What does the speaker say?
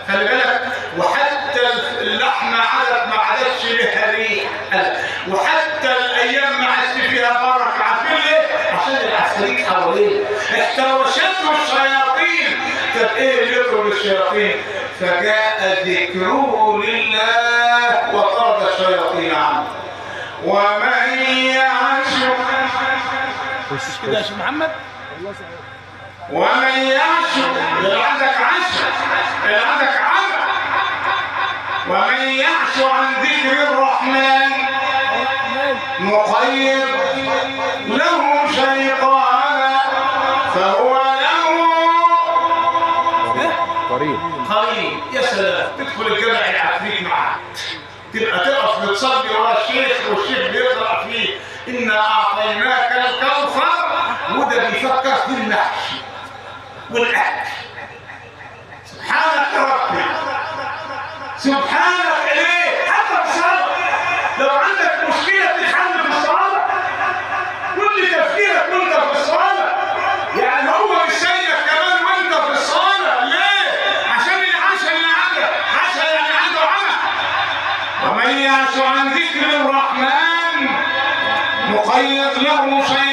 خلي بالك، وحتى اللحمة ما عادتش لها ريح، وحتى الأيام ما عادش فيها بركة. عارفين ليه؟ عشان العفاريت حواليه احتوشته الشياطين. طب إيه اللي يضرب الشياطين؟ فجاء ذكره لله وطرد الشياطين عنه. ومن يعش كده يا شيخ محمد، ومن يعش اللي عندك عشر، اللي عندك عمى، ومن يعش عن ذكر الرحمن نقيض له شيطانا فهو له قريب. يا سلام، تدخل الجامع العفريت معاك، تبقى تقف بتصلي ورا الشيخ والشيخ بيقرأ فيه إنا أعطيناك الكوثر، وده بيفكر في المحشي والأكل. سبحانك يا ربي، سبحانك. إليه حتى في الصلاة لو عندك مشكلة تتحل في الصلاة، كل تفكيرك وأنت في الصلاة. يعني هو مش سايبك كمان وأنت في الصلاة. ليه؟ عشان العشاء اللي عندك عشاء، يعني عنده عمى. ومن يعش عن ذكر الرحمن نقيض له شيطانا